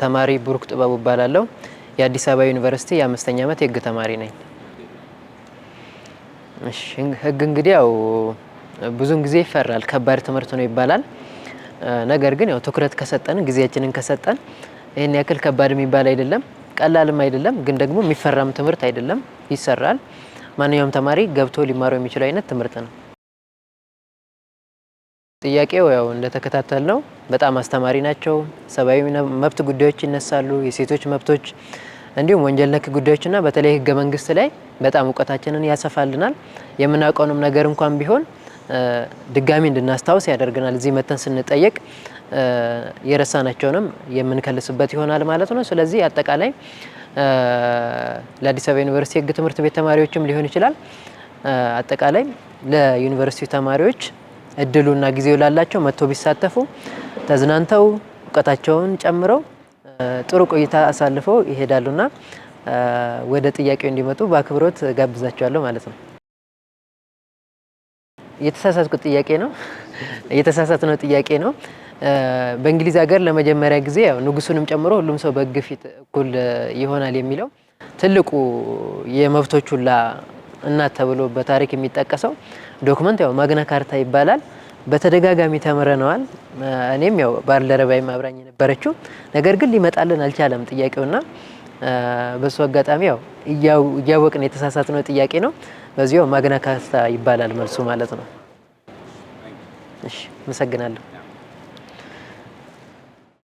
ተማሪ ብሩክ ጥበቡ እባላለሁ። የአዲስ አበባ ዩኒቨርሲቲ የ5ኛ ዓመት የህግ ተማሪ ነኝ። እሺ ህግ እንግዲህ ያው ብዙን ጊዜ ይፈራል፣ ከባድ ትምህርት ነው ይባላል። ነገር ግን ያው ትኩረት ከሰጠን ጊዜያችንን ከሰጠን ይሄን ያክል ከባድ የሚባል አይደለም፣ ቀላልም አይደለም፣ ግን ደግሞ የሚፈራም ትምህርት አይደለም፣ ይሰራል። ማንኛውም ተማሪ ገብቶ ሊማረው የሚችል አይነት ትምህርት ነው። ጥያቄው ያው እንደተከታተልነው በጣም አስተማሪ ናቸው። ሰብአዊ መብት ጉዳዮች ይነሳሉ፣ የሴቶች መብቶች እንዲሁም ወንጀል ነክ ጉዳዮችና በተለይ ህገ መንግስት ላይ በጣም እውቀታችንን ያሰፋልናል። የምናውቀውንም ነገር እንኳን ቢሆን ድጋሚ እንድናስታውስ ያደርገናል። እዚህ መተን ስንጠየቅ የረሳናቸውንም የምንከልስበት ይሆናል ማለት ነው። ስለዚህ አጠቃላይ ለአዲስ አበባ ዩኒቨርሲቲ ህግ ትምህርት ቤት ተማሪዎችም ሊሆን ይችላል፣ አጠቃላይ ለዩኒቨርሲቲ ተማሪዎች እድሉና ጊዜው ላላቸው መጥቶ ቢሳተፉ ተዝናንተው እውቀታቸውን ጨምረው ጥሩ ቆይታ አሳልፈው ይሄዳሉና ወደ ጥያቄው እንዲመጡ በአክብሮት ጋብዛቸዋለሁ ማለት ነው። የተሳሳትኩት ጥያቄ ነው፣ የተሳሳትነው ጥያቄ ነው። በእንግሊዝ ሀገር ለመጀመሪያ ጊዜ ያው ንጉሱንም ጨምሮ ሁሉም ሰው በህግ ፊት እኩል ይሆናል የሚለው ትልቁ የመብቶች ሁላ እናት ተብሎ በታሪክ የሚጠቀሰው ዶክመንት ያው ማግና ካርታ ይባላል። በተደጋጋሚ ተምረነዋል። እኔም ያው ባልደረባይም አብራኝ የነበረችው ነገር ግን ሊመጣልን አልቻለም ጥያቄውና በሱ አጋጣሚ ያው እያወቅን የተሳሳትነው ጥያቄ ነው። በዚያው ማግና ካርታ ይባላል መልሱ ማለት ነው። እሺ፣ አመሰግናለሁ።